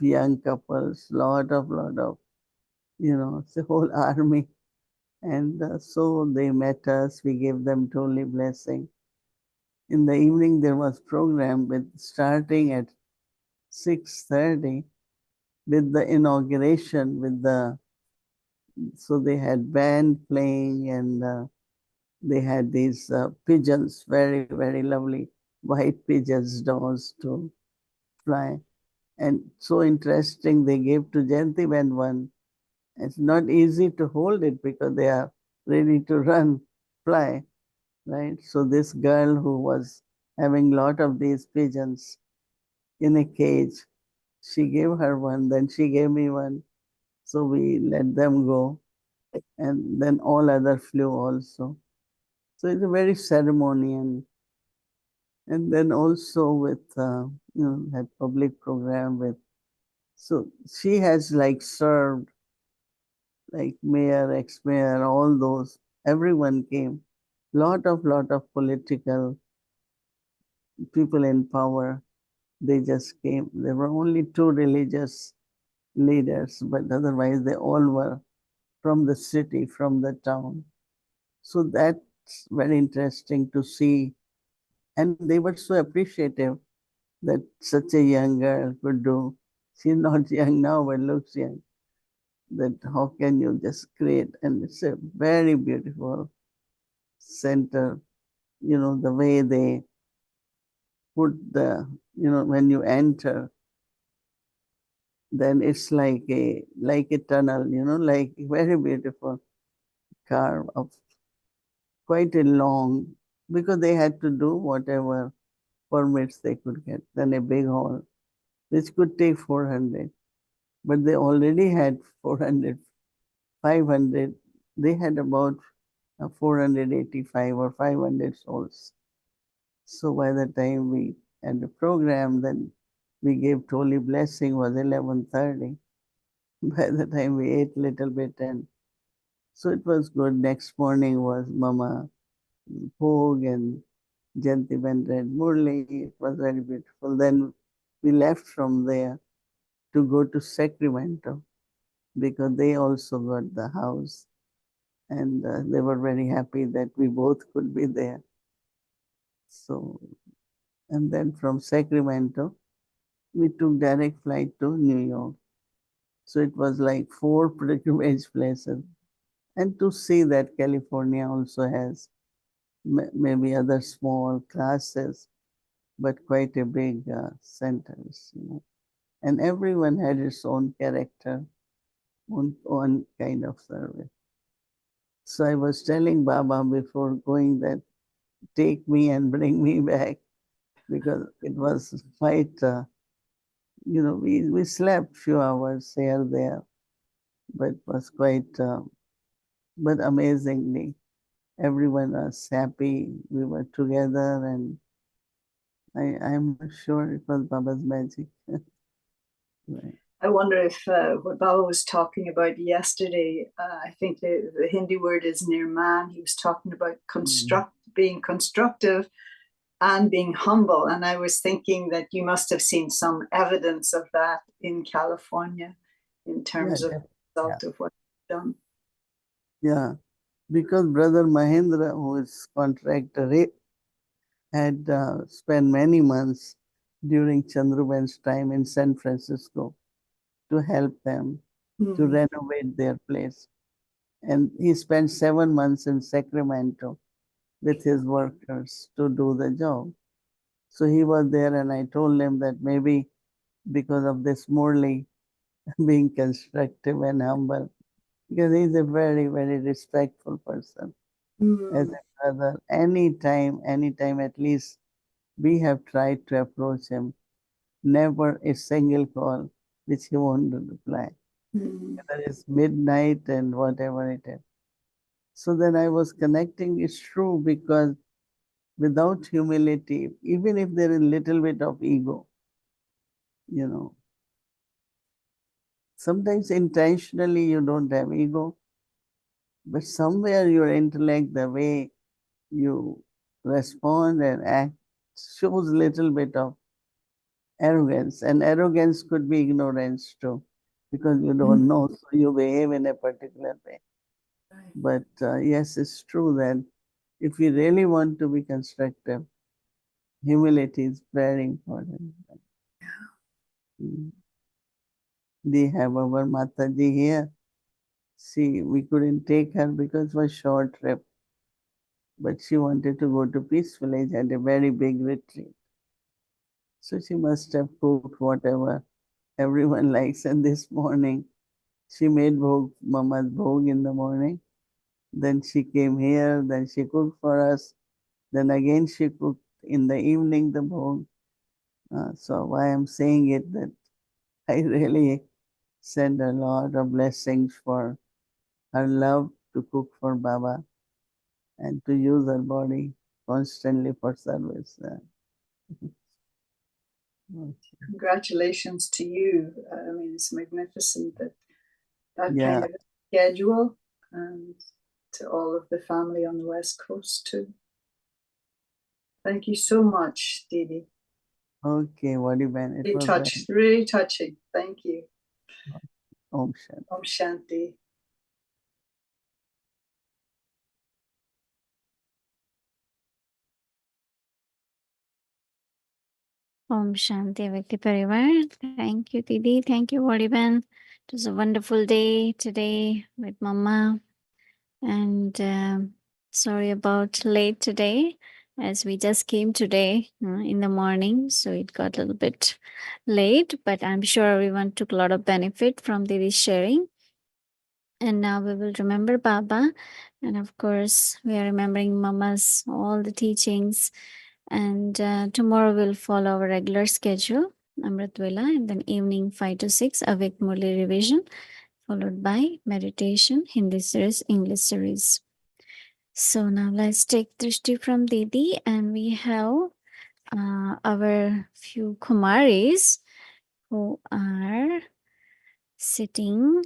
young couples, lot of, it's a whole army. And so they met us, we gave them totally blessing. In the evening there was program with starting at 6:30 with the inauguration so they had band playing and they had these pigeons, very, very lovely white pigeons, doors to fly. And so interesting, they gave to Jayanti when one. It's not easy to hold it because they are ready to run, fly, right? So this girl who was having lot of these pigeons in a cage. She gave her one, then she gave me one. So we let them go. And then all other flew also. So it's a very ceremony, and then also with that public program with. So she has like served like mayor, ex-mayor, all those. Everyone came. Lot of political people in power. They just came. There were only two religious leaders, but otherwise they all were from the city, from the town. So that's very interesting to see. And they were so appreciative that such a young girl could do. She's not young now, but looks young. That how can you just create? And it's a very beautiful center. The way they put when you enter, then it's like a tunnel, like very beautiful carve of quite a long, because they had to do whatever permits they could get. Then a big hall, which could take 400, but they already had 400, 500. They had about 485 or 500 souls. So by the time we had the program, then we gave Toli blessing was 11:30. By the time we ate little bit, and so it was good. Next morning was Mama Bhog and Jayanti Ben read Murli. It was very beautiful. Then we left from there to go to Sacramento because they also got the house, and they were very happy that we both could be there. So, and then from Sacramento, we took direct flight to New York. So it was like 4 pilgrimage places. And to see that California also has maybe other small classes, but quite a big centers. And everyone had its own character, own kind of service. So I was telling Baba before going that take me and bring me back, because it was quite, we slept few hours here, there, but it was quite, but amazingly, everyone was happy. We were together, and I'm sure it was Baba's magic. Right. I wonder if what Baba was talking about yesterday, I think the Hindi word is nirman. He was talking about being constructive and being humble. And I was thinking that you must have seen some evidence of that in California in terms of the result of what you've done. Yeah, because Brother Mahendra, who is contractor, had spent many months during Chandruben's time in San Francisco to help them to renovate their place. And he spent 7 months in Sacramento with his workers to do the job. So he was there, and I told him that maybe because of this Murli being constructive and humble, because he's a very, very respectful person. As a brother, anytime, at least we have tried to approach him. Never a single call which he won't reply. Whether it's midnight and whatever it is. So then I was connecting, it's true, because without humility, even if there is a little bit of ego, sometimes intentionally you don't have ego, but somewhere your intellect, the way you respond and act, shows little bit of arrogance. And arrogance could be ignorance too, because you don't know, so you behave in a particular way. But yes, it's true that if we really want to be constructive, humility is very important. We have our Mataji here. We couldn't take her because it was a short trip. But she wanted to go to Peace Village, had a very big retreat. So she must have cooked whatever everyone likes. And this morning, she made Mama's bhog in the morning. Then she came here, then she cooked for us. Then again she cooked in the evening the bhog. So why I'm saying it, that I really send a lot of blessings for her love to cook for Baba and to use her body constantly for service. Congratulations to you. I mean, it's magnificent that Yeah. kind of schedule, and to all of the family on the West Coast too. Thank you so much, Didi. Okay, Vadiben. It was Really touching. Thank you. Om Shanti. Om Shanti. Om Shanti Vyakti Parivar. Thank you, Didi. Thank you, Vodiban. It was a wonderful day today with Mama. And sorry about late today, as we just came today in the morning. So it got a little bit late, but I'm sure everyone took a lot of benefit from Didi's sharing. And now we will remember Baba. And of course, we are remembering Mama's all the teachings. And tomorrow we'll follow our regular schedule, Amrit Vela, and then evening 5 to 6, Avik Murli revision, followed by meditation, Hindi series, English series. So now let's take Drishti from Didi, and we have our few Kumaris who are sitting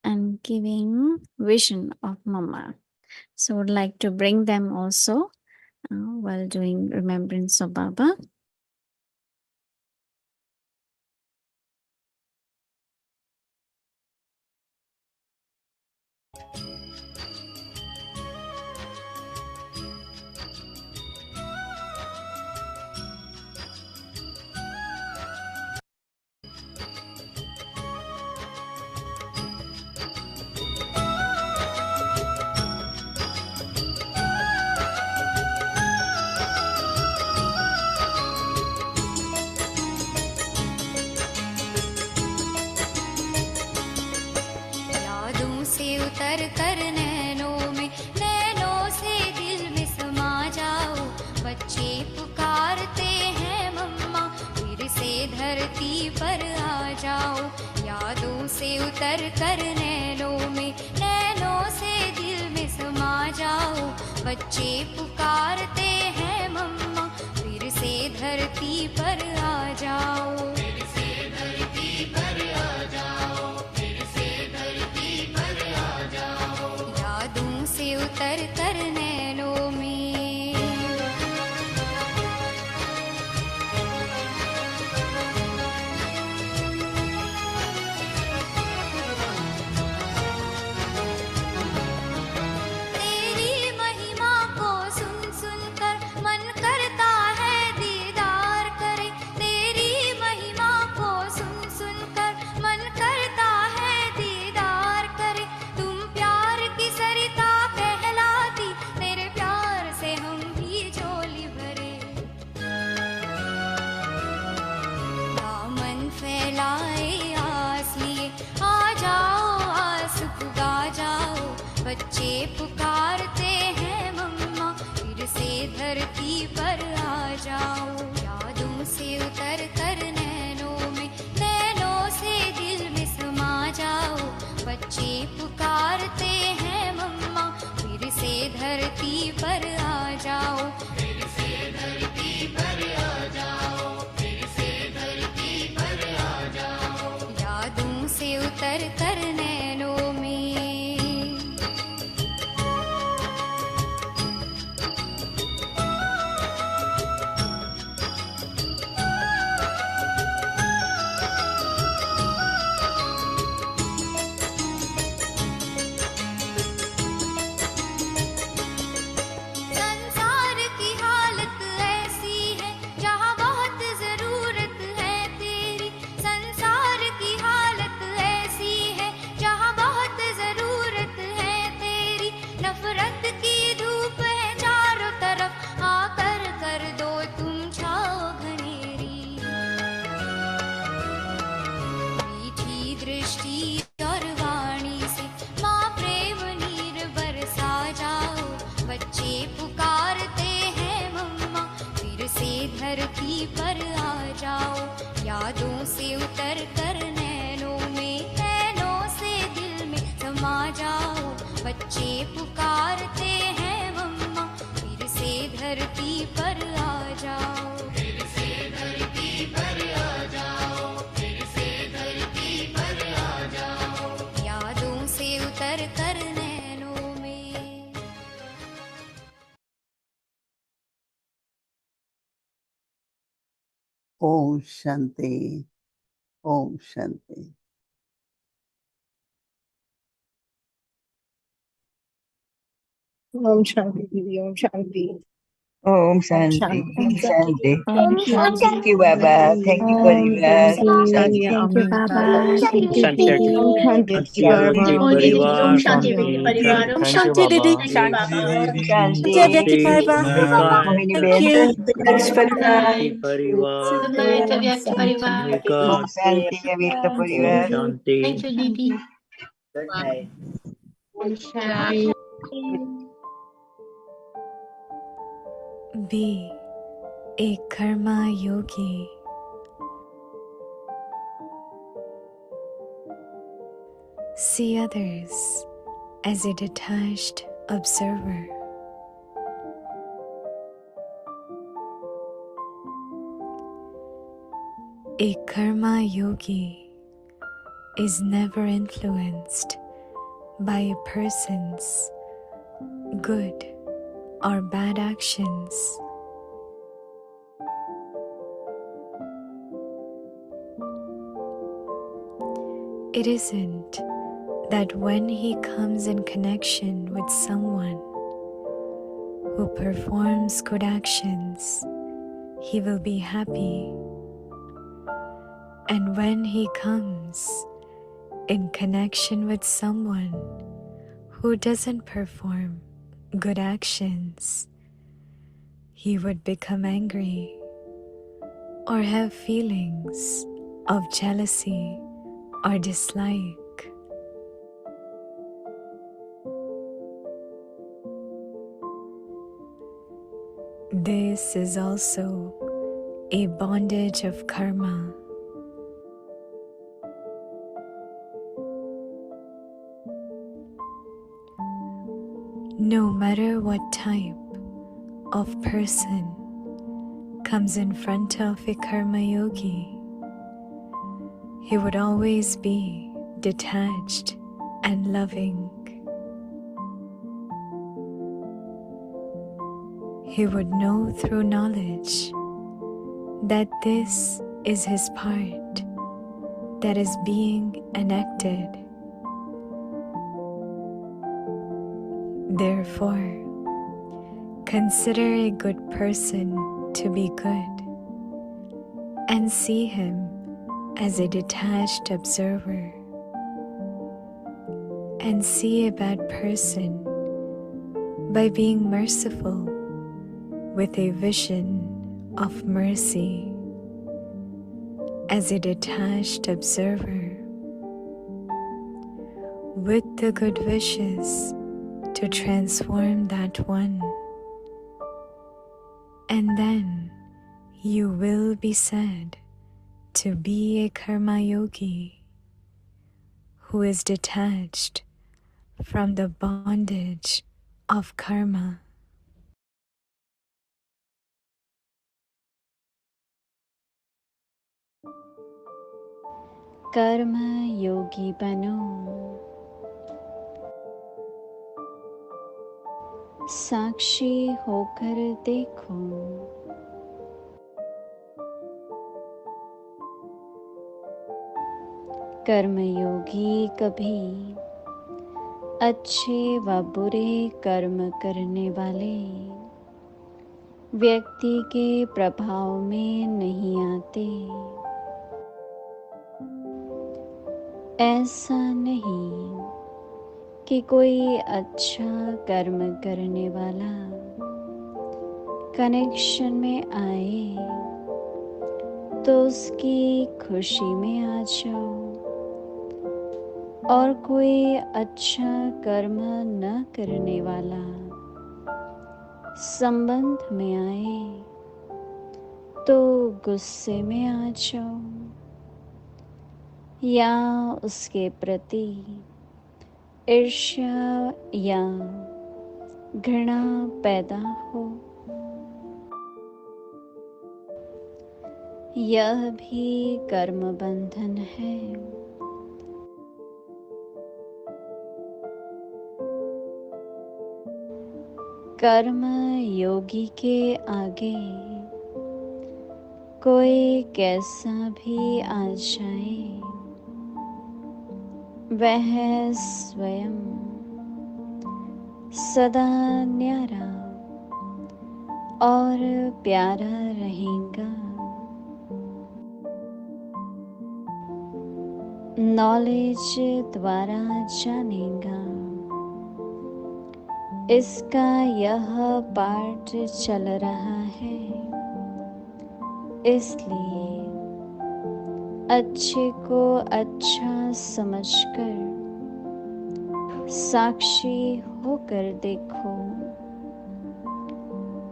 and giving vision of Mama. So would like to bring them also while doing remembrance of Baba. यादों से उतर कर नैनों से दिल में समा जाओ। बच्चे पुकारते हैं मम्मा, फिर से धरती पर आ जाओ। यादों से उतर कर नैनों से दिल में समा जाओ। बच्चे पुकारते हैं मम्मा, फिर से धरती पर आ जाओ। फिर से धरती पर आ जाओ। फिर से धरती पर आ जाओ। यादों से उतर कर नैनों में। तेरी महिमा को सुन सुन कर मन करता है दीदार करे। तेरी महिमा को सुन सुन कर मन करता है दीदार करे। तुम प्यार की सरिता कहलाती, तेरे प्यार से हम भी झोली भरे। दामन फैलाए आस लिए, आ जाओ आस पुगा जाओ। बच्चे पुकारते हैं मम्मा, फिर से धरती पर आ जाओ। यादों से उतर कर नैनों से दिल में समा जाओ। बच्चे पुकारते हैं मम्मा, फिर से धरती पर आ जाओ। फिर से धरती पर आ जाओ। फिर से धरती पर आ जाओ। यादों से उतर कर नैनों में। पर आ जाओ, फिर से धरती पर आ जाओ, फिर से धरती पर आ जाओ, यादों से उतर कर नैनों में। Om Shanti. Om Shanti. Om Shanti, Didi, Om Shanti. Om Shanti, Om Shanti. Om Shanti. Thank you, Baba. Thank you very Om much. Shanti. Thank you, Baba. Thank you, Didi. Om Shanti, Thank you, Baba. Om Om Shanti. Shanti Vidi Parivar. Om Shanti Didi. Om Shanti Vyakti Shanti. Parivar. Mohini Thank Ben. you. Good Namaskar. night. Good night, Vyakti Parivar. Om Shanti, Avyakta Parivar. Thank you, Didi. Good night. Be a karma yogi. See others as a detached observer. A karma yogi is never influenced by a person's good or bad actions. It isn't that when he comes in connection with someone who performs good actions, he will be happy. And when he comes in connection with someone who doesn't perform good actions, he would become angry or have feelings of jealousy or dislike. This is also a bondage of karma. No matter what type of person comes in front of a karma yogi, he would always be detached and loving. He would know through knowledge that this is his part that is being enacted. Therefore, consider a good person to be good and see him as a detached observer, and see a bad person by being merciful with a vision of mercy as a detached observer, with the good wishes to transform that one. And then you will be said to be a karma yogi who is detached from the bondage of karma. कर्म योगी बनो, साक्षी होकर देखो, कर्मयोगी कभी अच्छे व बुरे कर्म करने वाले व्यक्ति के प्रभाव में नहीं आते। ऐसा नहीं कि कोई अच्छा कर्म करने वाला कनेक्शन में आए तो उसकी खुशी में आ जाओ, और कोई अच्छा कर्म न करने वाला संबंध में आए तो गुस्से में आ जाओ या उसके प्रति ईर्ष्या या घृणा पैदा हो। यह भी कर्म बंधन है। कर्म योगी के आगे कोई कैसा भी आ जाए, वह स्वयं सदा न्यारा और प्यारा रहेगा। नॉलेज द्वारा जानेगा। इसका यह पाठ चल रहा है, इसलिए अच्छे को अच्छा समझकर साक्षी होकर देखो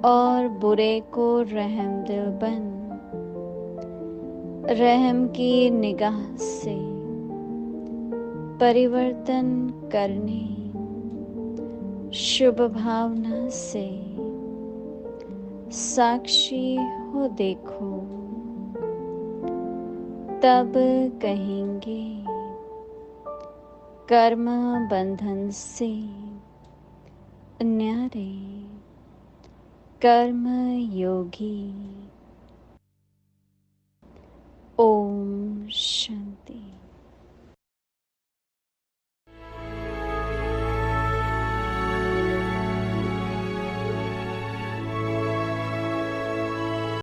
और बुरे को रहमदिल बन रहम की निगाह से परिवर्तन करने, शुभ भावना से साक्षी हो देखो। तब कहेंगे कर्म बंधन से न्यारे कर्म योगी।